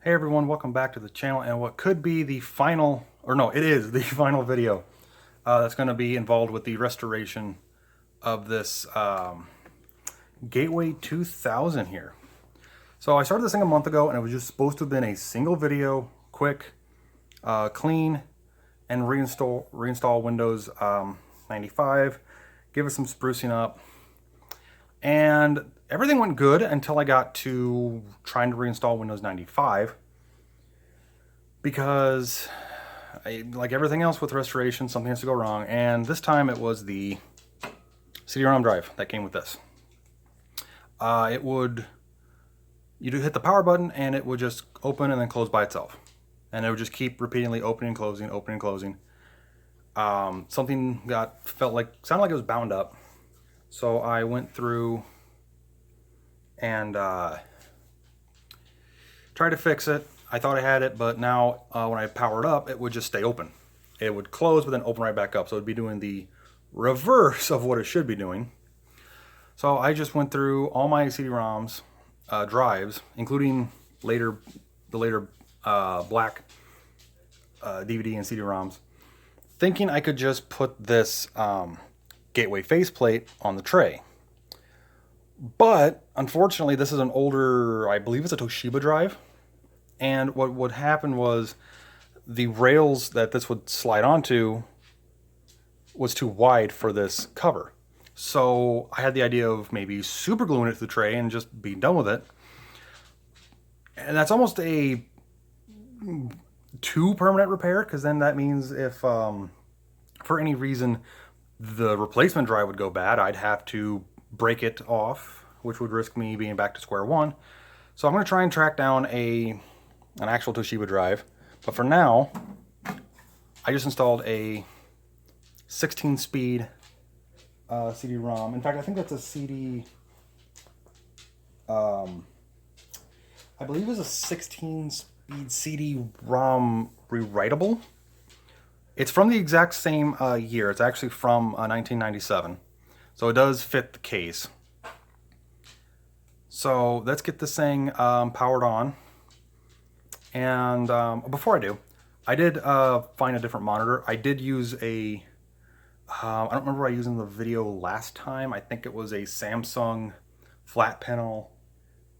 Hey everyone, welcome back to the channel and what could be the final, or no, it is the final video that's going to be involved with the restoration of this Gateway 2000 here. So I started this thing a month ago and it was just supposed to have been a single video, quick, clean, and reinstall Windows 95, give it some sprucing up, and everything went good until I got to trying to reinstall Windows 95 because like everything else with restoration, something has to go wrong. And this time it was the CD-ROM drive that came with this. You'd hit the power button and it would just open and then close by itself. And it would just keep repeatedly opening and closing, opening and closing. Something sounded like it was bound up. So I went through and tried to fix it. I thought I had it, but now when I powered up, it would just stay open. It would close, but then open right back up. So it'd be doing the reverse of what it should be doing. So I just went through all my CD-ROMs, drives, including the later black DVD and CD-ROMs, thinking I could just put this Gateway faceplate on the tray. But unfortunately, this is an older, I believe it's a Toshiba drive. And what would happen was the rails that this would slide onto was too wide for this cover. So I had the idea of maybe super gluing it to the tray and just being done with it. And that's almost a too permanent repair, because then that means if for any reason the replacement drive would go bad, I'd have to break it off, which would risk me being back to square one. So I'm going to try and track down an actual Toshiba drive. But for now, I just installed a 16-speed CD-ROM. In fact, I think that's a CD... I believe it's a 16-speed CD-ROM rewritable. It's from the exact same year. It's actually from 1997. So it does fit the case. So let's get this thing powered on. And before I do, I did find a different monitor. I did use I don't remember what I used in the video last time. I think it was a Samsung flat panel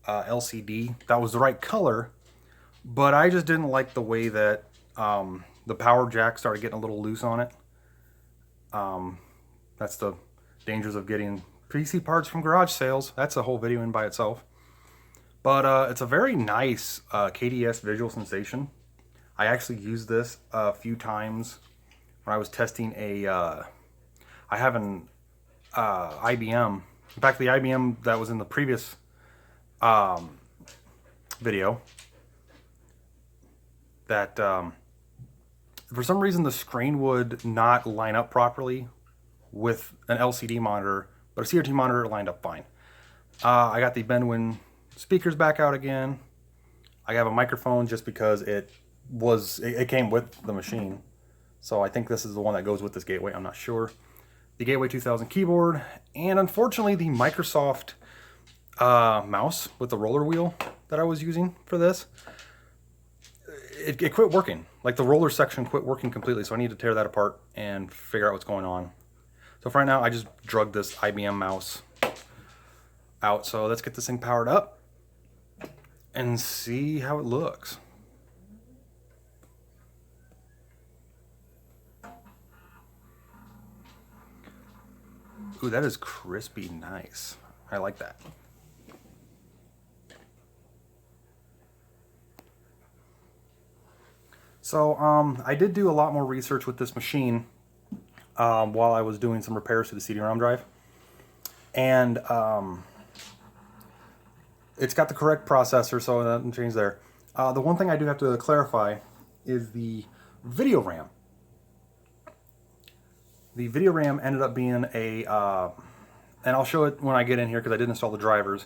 LCD. That was the right color, but I just didn't like the way that the power jack started getting a little loose on it. That's the dangers of getting PC parts from garage sales. That's a whole video in by itself. But it's a very nice KDS visual sensation. I actually used this a few times when I was testing I have an IBM. In fact, the IBM that was in the previous video, that for some reason the screen would not line up properly with an LCD monitor, but a CRT monitor lined up fine. I got the Benwin speakers back out again. I have a microphone just because it came with the machine. So I think this is the one that goes with this Gateway, I'm not sure. The Gateway 2000 keyboard, and unfortunately the Microsoft mouse with the roller wheel that I was using for this, it quit working. Like the roller section quit working completely, so I need to tear that apart and figure out what's going on. So for right now, I just drug this IBM mouse out. So let's get this thing powered up and see how it looks. Ooh, that is crispy nice. I like that. So I did do a lot more research with this machine while I was doing some repairs to the CD-ROM drive. And it's got the correct processor, so nothing changed there. The one thing I do have to clarify is the video RAM. The video RAM ended up being and I'll show it when I get in here because I did install the drivers.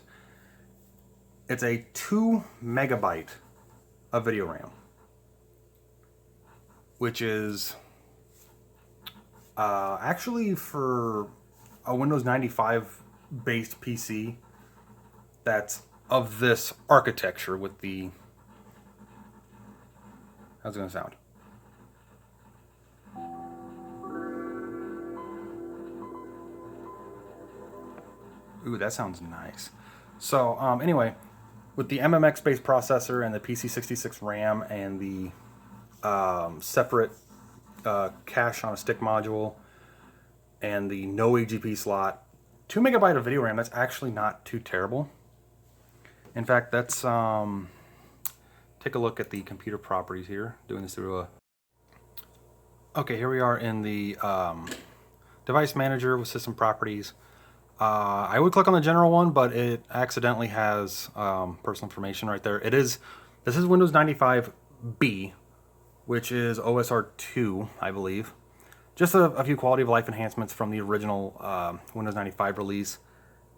It's a 2 megabyte of video RAM, which is actually for a Windows 95 based PC that's of this architecture with the How's it gonna sound? Ooh, that sounds nice. So anyway, with the MMX-based processor and the PC66 RAM and the separate cache on a stick module and the no AGP slot, 2 megabyte of video RAM, that's actually not too terrible. In fact, that's take a look at the computer properties here. Doing this through a... Okay, here we are in the device manager with system properties. I would click on the general one, but it accidentally has personal information right there. This is Windows 95B, which is OSR 2, I believe. Just a few quality of life enhancements from the original Windows 95 release.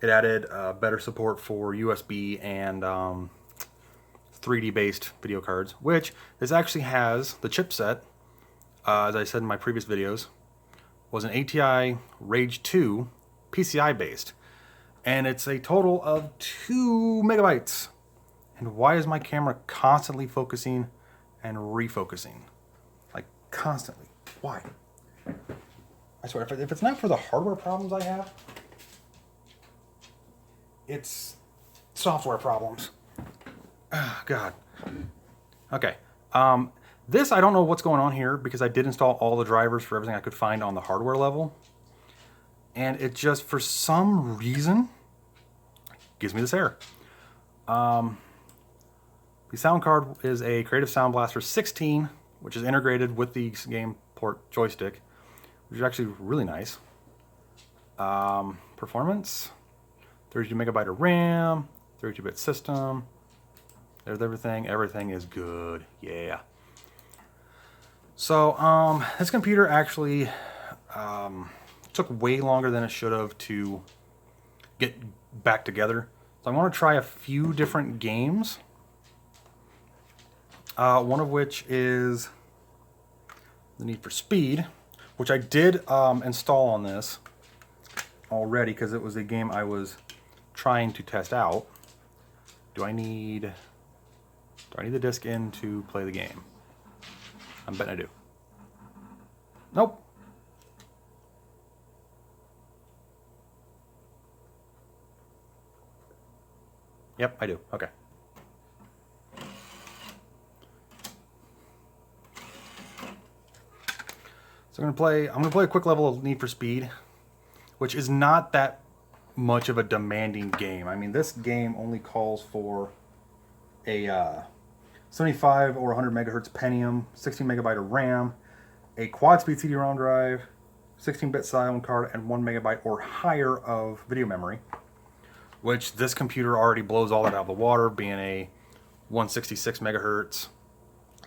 It added better support for USB and 3D based video cards, which this actually has the chipset, as I said in my previous videos, was an ATI Rage 2 PCI based, and it's a total of 2 megabytes. And why is my camera constantly focusing and refocusing? Like, constantly. Why? I swear, if it's not for the hardware problems I have, it's software problems. Oh, God. Okay. This, I don't know what's going on here, because I did install all the drivers for everything I could find on the hardware level. And it just, for some reason, gives me this error. The sound card is a Creative Sound Blaster 16, which is integrated with the game port joystick, which is actually really nice. Performance, 32 megabyte of RAM, 32-bit system. There's everything. Everything is good. Yeah. So this computer actually took way longer than it should have to get back together. So I want to try a few different games. One of which is the Need for Speed, which I did install on this already because it was a game I was trying to test out. Do I need the disc in to play the game? I'm betting I do. Nope. Yep, I do. Okay. So I'm gonna play a quick level of Need for Speed, which is not that much of a demanding game. I mean, this game only calls for a 75 or 100 megahertz Pentium, 16 megabyte of RAM, a quad speed CD-ROM drive, 16-bit sound card, and 1 megabyte or higher of video memory, which this computer already blows all that out of the water, being a 166 megahertz,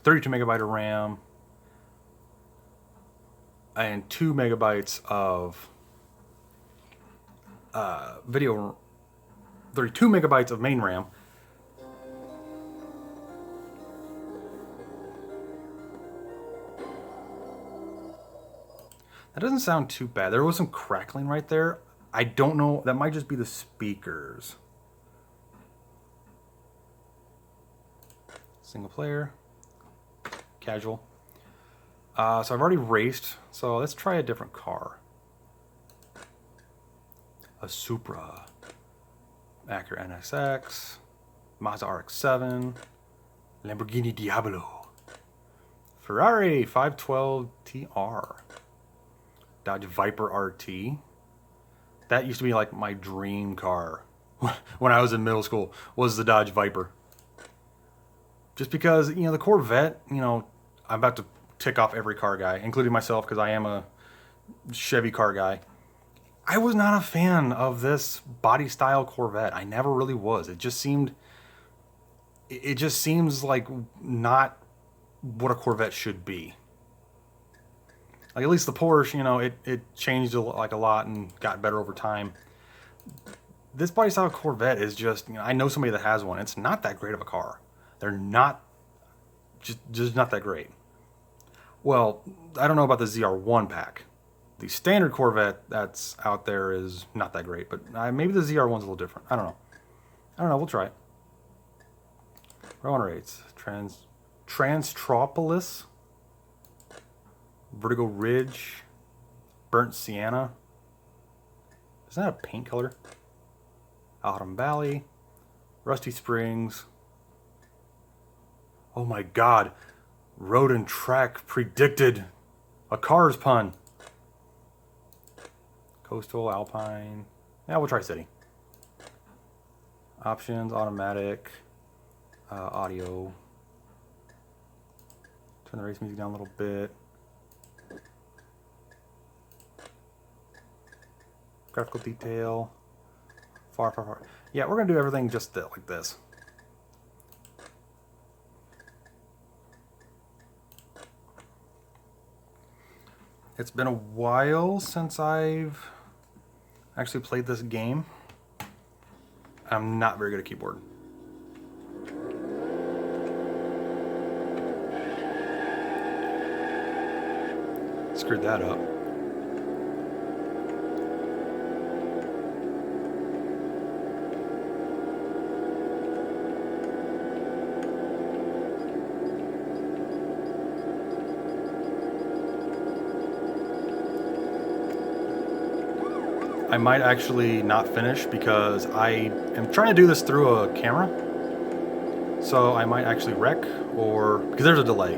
32 megabyte of RAM, and 2 megabytes of video, 32 megabytes of main RAM. That doesn't sound too bad. There was some crackling right there. I don't know. That might just be the speakers. Single player. Casual. So I've already raced. So let's try a different car. A Supra. Acura NSX. Mazda RX-7. Lamborghini Diablo. Ferrari 512 TR. Dodge Viper RT. That used to be like my dream car when I was in middle school, was the Dodge Viper. Just because, you know, the Corvette, you know, I'm about to tick off every car guy, including myself, because I am a Chevy car guy. I was not a fan of this body style Corvette. I never really was. It just seemed, it just seems like not what a Corvette should be. Like, at least the Porsche, you know, it changed a lot and got better over time. This body style Corvette is just, you know, I know somebody that has one. It's not that great of a car. They're not, just not that great. Well, I don't know about the ZR1 pack. The standard Corvette that's out there is not that great, but maybe the ZR1's a little different. I don't know. We'll try it. Rowan rates. Transtropolis, Vertigo Ridge, Burnt Sienna. Is that a paint color? Autumn Valley, Rusty Springs. Oh my God, Road and Track predicted a Cars pun. Coastal, Alpine. Yeah, we'll try City. Options, automatic, audio. Turn the race music down a little bit. Graphical detail. Far. Yeah, we're going to do everything just like this. It's been a while since I've actually played this game. I'm not very good at keyboard. Screwed that up. I might actually not finish because I am trying to do this through a camera. So I might actually wreck, or because there's a delay,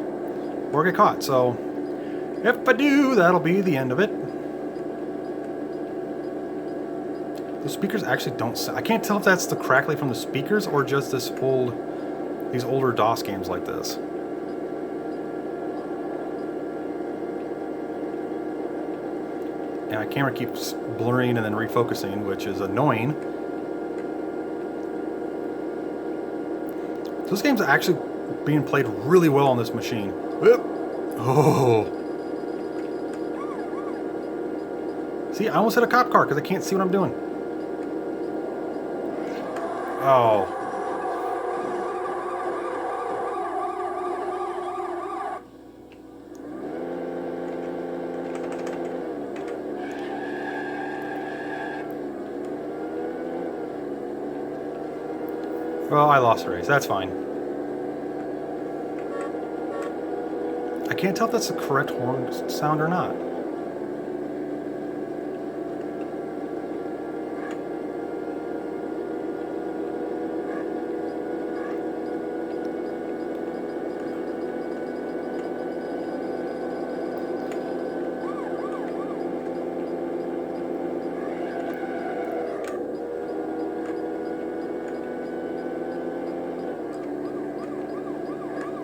or get caught. So if I do, that'll be the end of it. The speakers actually don't sound, I can't tell if that's the crackling from the speakers or just these older DOS games like this. And my camera keeps blurring and then refocusing, which is annoying. So this game's actually being played really well on this machine. Oh. See, I almost hit a cop car because I can't see what I'm doing. Oh. Well, I lost the race. That's fine. I can't tell if that's the correct horn sound or not.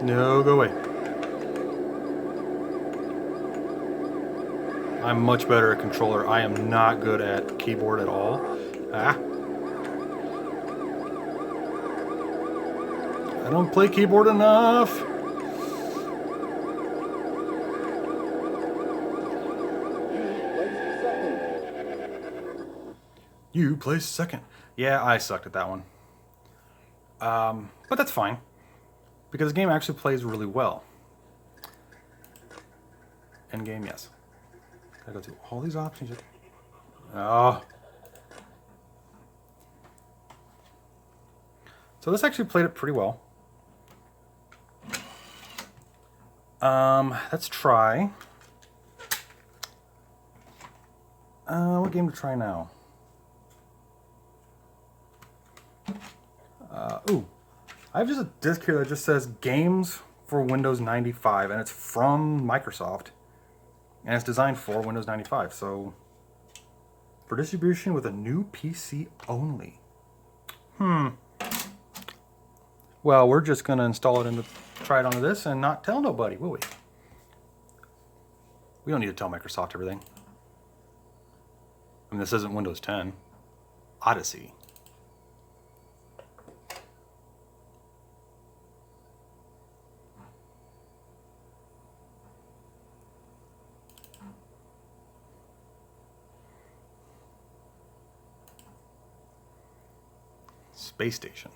No, go away. I'm much better at controller. I am not good at keyboard at all. Ah. I don't play keyboard enough. You placed second. Yeah, I sucked at that one. But that's fine, because the game actually plays really well. End game, yes. Gotta go through all these options. Oh. So this actually played it pretty well. Let's try. What game to try now? Ooh. I have just a disc here that just says Games for Windows 95, and it's from Microsoft. And it's designed for Windows 95, so for distribution with a new PC only. Well, we're just gonna install it try it onto this and not tell nobody, will we? We don't need to tell Microsoft everything. I mean, this isn't Windows 10. Odyssey. Space Station.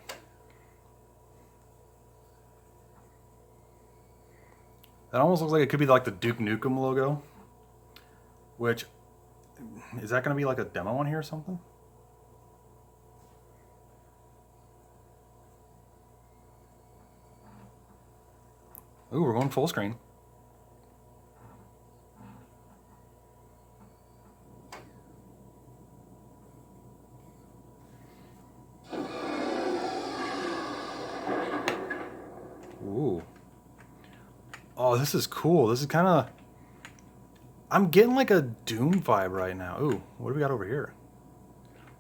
That almost looks like it could be like the Duke Nukem logo. Which, is that going to be like a demo on here or something? Ooh, we're going full screen. Ooh. Oh, this is cool. This is kind of... I'm getting like a Doom vibe right now. Ooh, what do we got over here?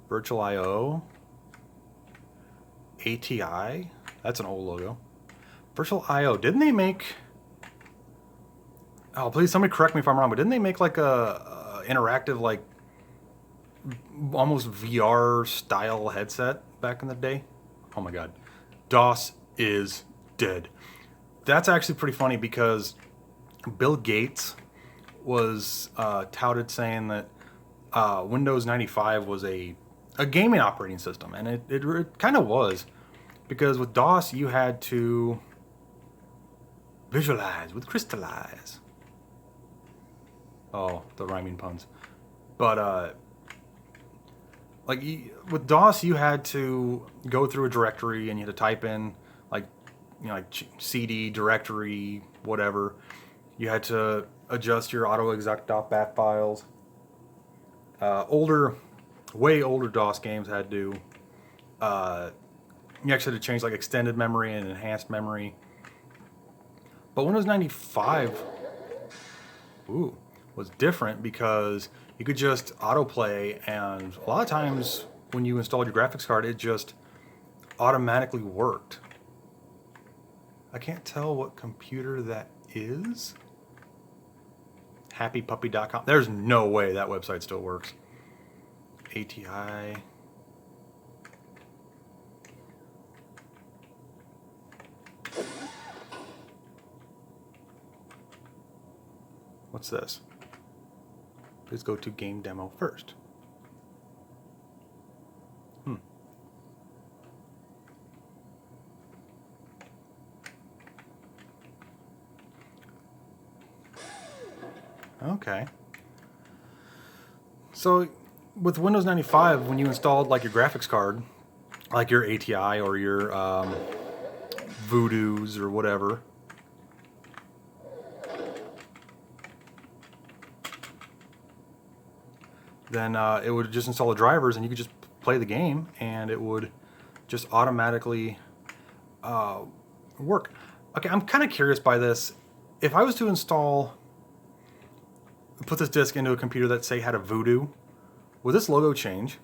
Virtual I/O. ATI. That's an old logo. Virtual I/O. Didn't they make... Oh, please, somebody correct me if I'm wrong, but didn't they make like a interactive, like, almost VR style headset back in the day? Oh my god. DOS is dead. That's actually pretty funny because Bill Gates was touted saying that Windows 95 was a gaming operating system, and it kind of was, because with DOS you had to visualize with crystallize. Oh, the rhyming puns. But like with DOS you had to go through a directory and you had to type in like, you know, like CD directory whatever. You had to adjust your autoexec.bat files. Way older DOS games had to. You actually had to change like extended memory and enhanced memory. But Windows 95, was different because you could just autoplay, and a lot of times when you installed your graphics card, it just automatically worked. I can't tell what computer that is. happypuppy.com. There's no way that website still works. ATI. What's this? Please go to game demo first. Okay. So with Windows 95, when you installed like your graphics card, like your ATI or your Voodoos or whatever, then it would just install the drivers and you could just play the game and it would just automatically work. Okay, I'm kind of curious by this. If I was to put this disk into a computer that, say, had a Voodoo, would this logo change?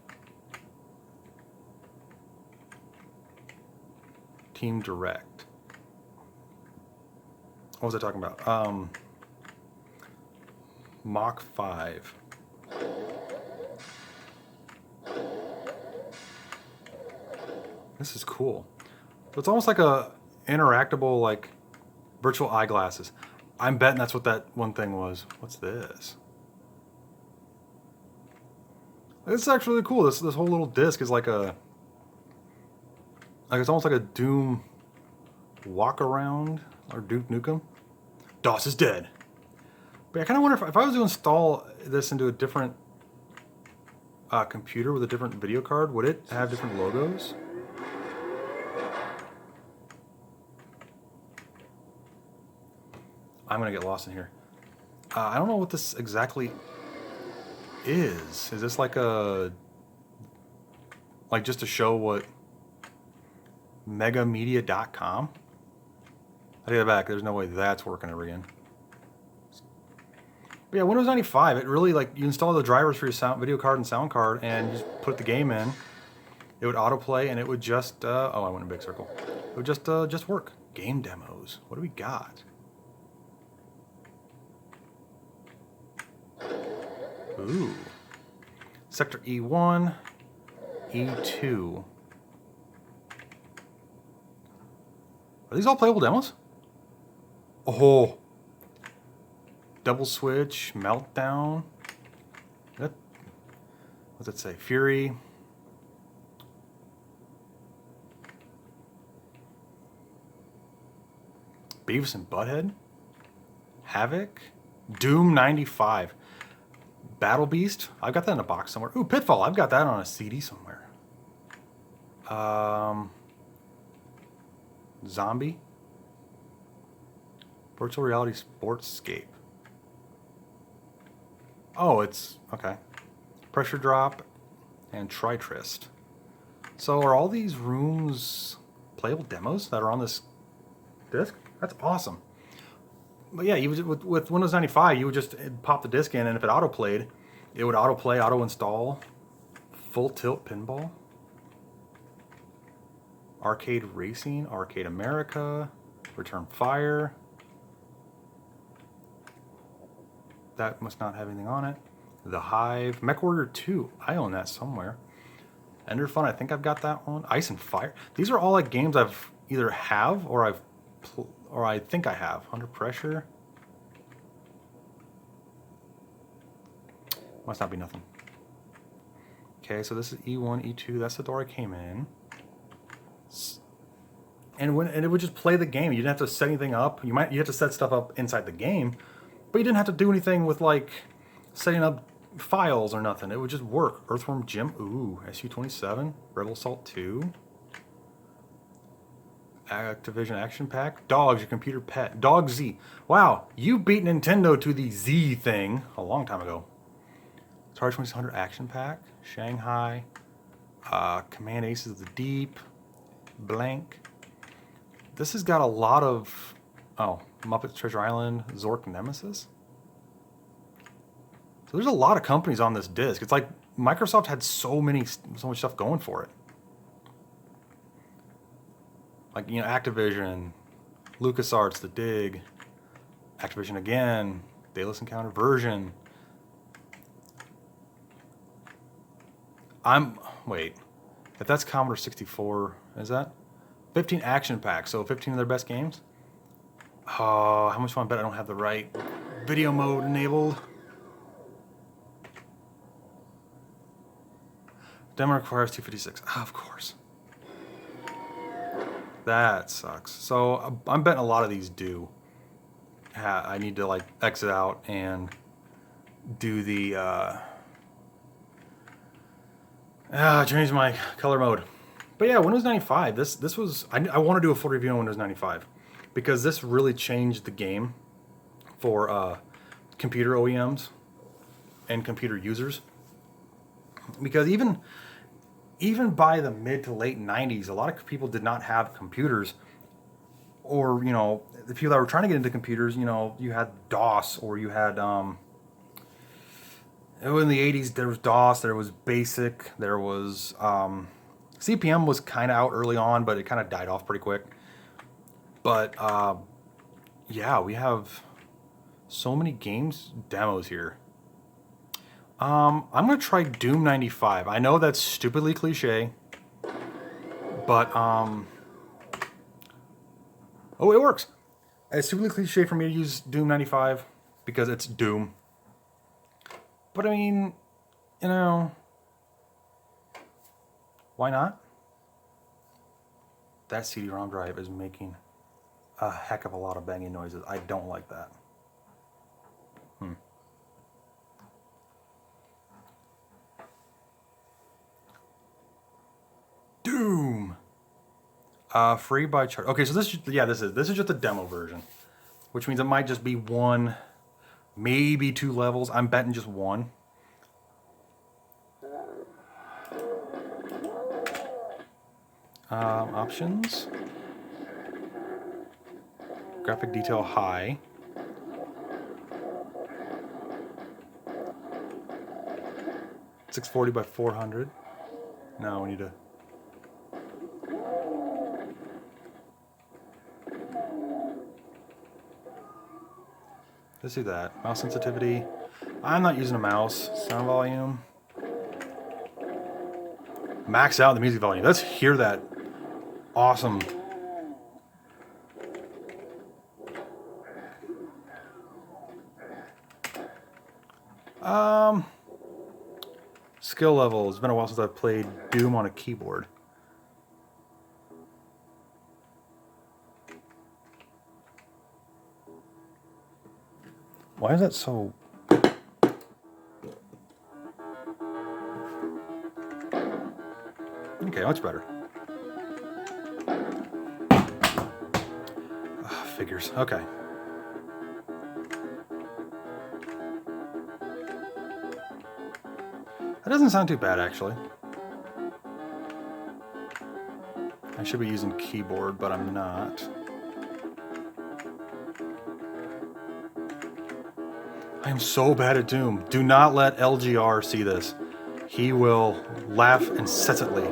Team Direct. What was I talking about? Mach 5. This is cool. So it's almost like a interactable, like, virtual eyeglasses. I'm betting that's what that one thing was. What's this? This is actually really cool. This whole little disc is like it's almost like a Doom walk around, or Duke Nukem. DOS is dead. But I kind of wonder if I was to install this into a different computer with a different video card, would it have different logos? I'm gonna get lost in here. I don't know what this exactly is. Is this like just to show what megamedia.com? I take that back. There's no way that's working ever again. But yeah, Windows 95, it really, like, you install the drivers for your video card and sound card and you just put the game in. It would autoplay and it would just oh, I went in a big circle. It would just work. Game demos. What do we got? Ooh. Sector E1, E2. Are these all playable demos? Oh. Double Switch, Meltdown. What's it say? Fury. Beavis and Butthead. Havoc. Doom 95. Battle Beast. I've got that in a box somewhere. Ooh, Pitfall. I've got that on a CD somewhere. Zombie. Virtual reality sportscape. Oh, it's okay. Pressure drop and Tritrist. So are all these rooms playable demos that are on this disc? That's awesome. But yeah, you would, with Windows 95, you would just pop the disc in, and if it auto-played, it would auto-play, auto-install, full tilt pinball, arcade racing, arcade America, return fire. That must not have anything on it. The Hive, MechWarrior 2, I own that somewhere. Ender Fun, I think I've got that one. Ice and Fire. These are all like games I've either have or I think I have. Under Pressure. Must not be nothing. Okay, so this is E1, E2. That's the door I came in. And it would just play the game. You didn't have to set anything up. You have to set stuff up inside the game, but you didn't have to do anything with like setting up files or nothing. It would just work. Earthworm Jim. Ooh, SU-27. Rebel Assault 2. Activision Action Pack. Dogs, your computer pet. Dog Z. Wow, you beat Nintendo to the Z thing a long time ago. Atari 2600 Action Pack. Shanghai. Command Aces of the Deep. Blank. This has got a lot of... Oh, Muppets Treasure Island. Zork Nemesis. So there's a lot of companies on this disc. It's like Microsoft had so much stuff going for it. Like, you know, Activision, LucasArts, The Dig, Activision again, Daedalus Encounter version. Wait, if that's Commodore 64, is that 15 action packs? So 15 of their best games. Oh, how much fun! I bet I don't have the right video mode enabled. Demo requires 256. Oh, of course. That sucks. So I'm betting a lot of these do. I need to like exit out and do the change my color mode. But yeah, Windows 95. This was I want to do a full review on Windows 95 because this really changed the game for computer OEMs and computer users. Because even by the mid to late 90s, a lot of people did not have computers, or, you know, the people that were trying to get into computers, you know, you had DOS, or you had, in the 80s, there was DOS, there was BASIC, there was, CPM was kind of out early on, but it kind of died off pretty quick. But, yeah, we have so many games demos here. I'm going to try Doom 95. I know that's stupidly cliche, but, oh, it works. It's stupidly cliche for me to use Doom 95 because it's Doom. But, I mean, you know, why not? That CD-ROM drive is making a heck of a lot of banging noises. I don't like that. Doom. Free by charge. Okay, so this is just a demo version, which means it might just be one, maybe two levels. I'm betting just one. Options. Graphic detail high. .640 by 400. No, we need to. Let's do that. Mouse sensitivity. I'm not using a mouse. Sound volume. Max out the music volume. Let's hear that. Awesome. Skill level. It's been a while since I've played Doom on a keyboard. Why is that so... Okay, much better. Figures. Okay. That doesn't sound too bad, actually. I should be using keyboard, but I'm not. I am so bad at Doom. Do not let LGR see this. He will laugh incessantly.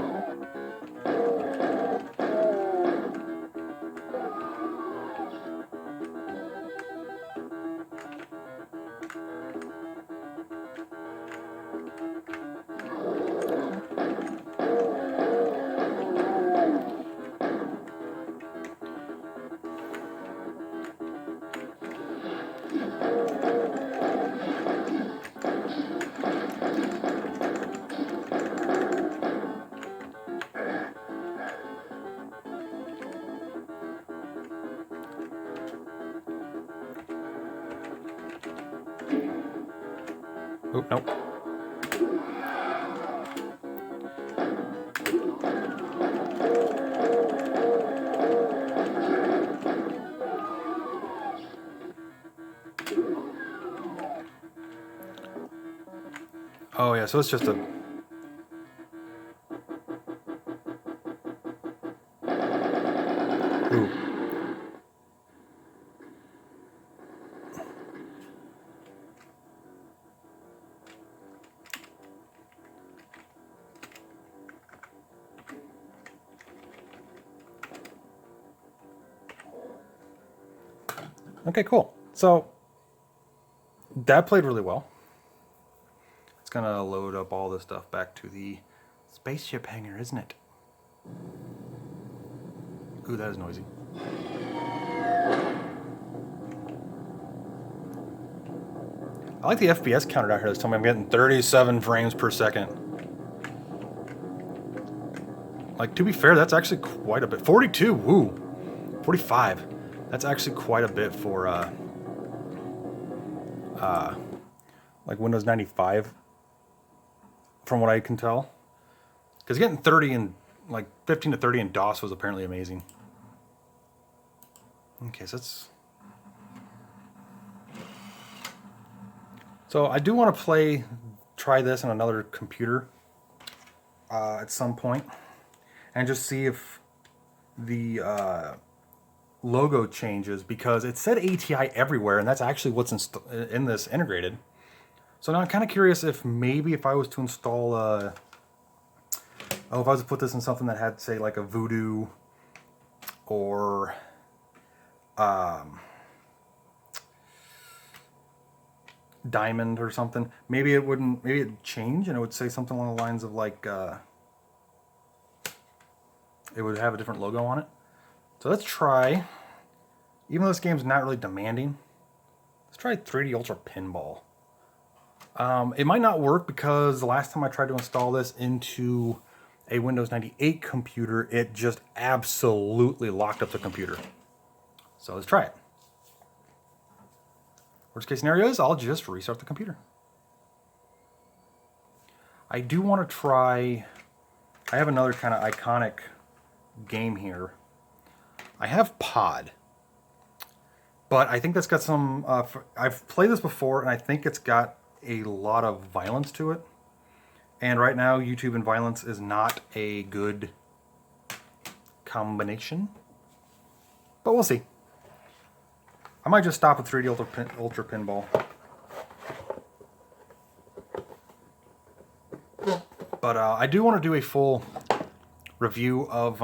Oh, nope. Oh yeah, so it's just a... Ooh. Okay, cool. So that played really well. It's gonna load up all this stuff back to the spaceship hangar, isn't it? Ooh, that is noisy. I like the FPS counter out here that's telling me I'm getting 37 frames per second. Like, to be fair, that's actually quite a bit. 42, woo. 45. That's actually quite a bit for, like Windows 95, from what I can tell. Because getting 30 and, like, 15 to 30 in DOS was apparently amazing. Okay, so that's... So I do want to try this on another computer at some point, and just see if the logo changes, because it said ATI everywhere, and that's actually what's in this integrated. So now I'm kind of curious if maybe if I was to install if I was to put this in something that had, say, like a Voodoo or Diamond or something, maybe it wouldn't, maybe it'd change and it would say something along the lines of like it would have a different logo on it. So let's try, even though this game's not really demanding, let's try 3D Ultra Pinball. It might not work because the last time I tried to install this into a Windows 98 computer, it just absolutely locked up the computer. So let's try it. Worst case scenario is I'll just restart the computer. I do want to try, I have another kind of iconic game here. I have Pod, but I think that's got some, I've played this before and I think it's got a lot of violence to it. And right now, YouTube and violence is not a good combination, but we'll see. I might just stop at 3D Ultra Pinball. But I do want to do a full review of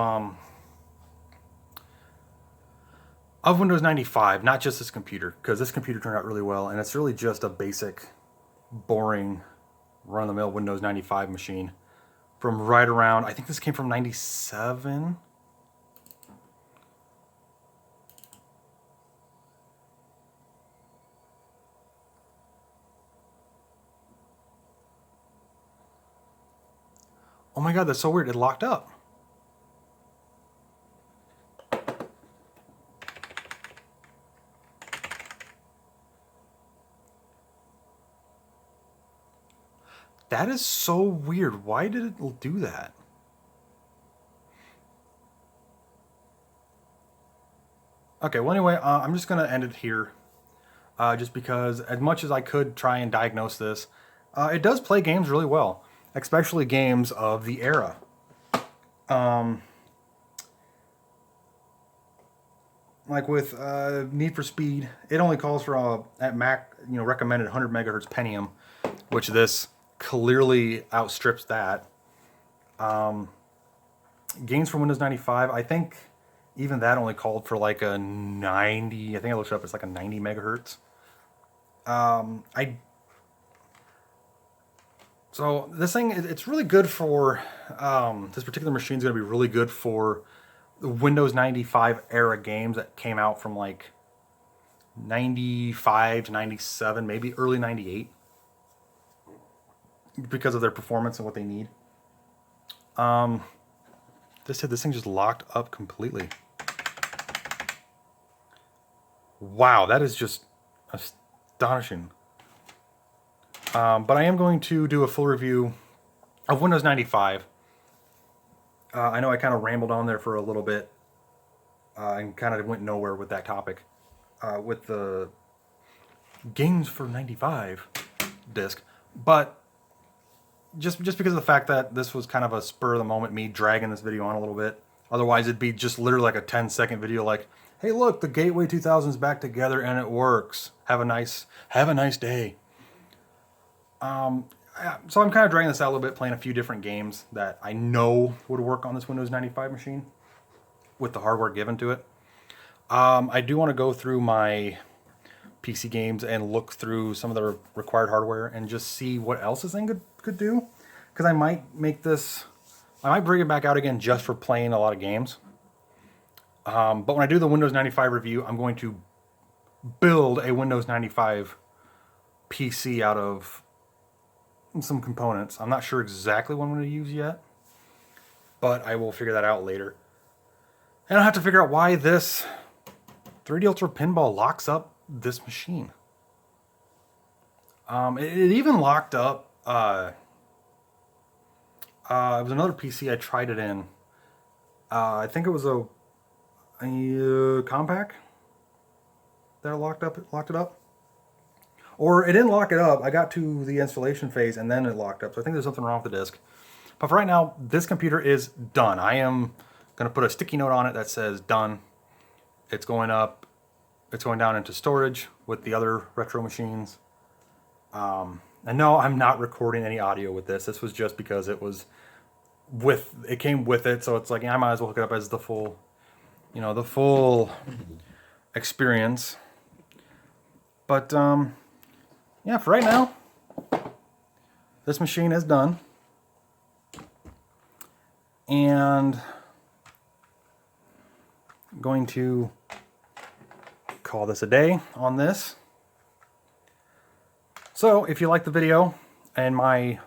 Windows 95, not just this computer, because this computer turned out really well, and it's really just a basic, boring, run-of-the-mill Windows 95 machine from right around, I think this came from 97. Oh my god, that's so weird. It locked up. That is so weird. Why did it do that? Okay, well anyway, I'm just going to end it here. Just because as much as I could try and diagnose this, it does play games really well. especially games of the era. Like with Need for Speed, it only calls for at Mac, recommended 100 megahertz Pentium, which this clearly outstrips that. Games for Windows 95, I think even that only called for like a 90. I think I looked it up. It's like a 90 megahertz. So this thing, it's really good for this particular machine is going to be really good for the Windows 95 era games that came out from like 95 to 97, maybe early 98, because of their performance and what they need. This thing just locked up completely. Wow, that is just astonishing. But I am going to do a full review of Windows 95. I know I kind of rambled on there for a little bit and kind of went nowhere with that topic. With the games for 95 disc. But just because of the fact that this was kind of a spur of the moment, me dragging this video on a little bit. Otherwise, it'd be just literally like a 10-second video like, hey, look, the Gateway 2000 is back together and it works. Have a nice day. So I'm kind of dragging this out a little bit, playing a few different games that I know would work on this Windows 95 machine with the hardware given to it. I do want to go through my PC games and look through some of the required hardware and just see what else this thing could do. Because I might bring it back out again just for playing a lot of games. But when I do the Windows 95 review, I'm going to build a Windows 95 PC out of some components. I'm not sure exactly what I'm going to use yet, but I will figure that out later. And I'll have to figure out why this 3D Ultra Pinball locks up this machine. It even locked up, it was another PC I tried it in. I think it was a Compact that locked it up. Or it didn't lock it up. I got to the installation phase and then it locked up. So I think there's something wrong with the disk. But for right now, this computer is done. I am going to put a sticky note on it that says done. It's going up. It's going down into storage with the other retro machines. And no, I'm not recording any audio with this. This was just because it came with it. So it's like, yeah, I might as well hook it up as the full, the full experience. But, yeah, for right now, this machine is done. And I'm going to call this a day on this. So, if you like the video and I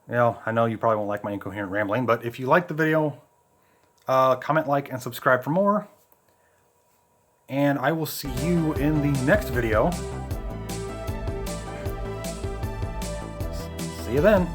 know you probably won't like my incoherent rambling, but if you like the video, comment, like, and subscribe for more. And I will see you in the next video. See you then.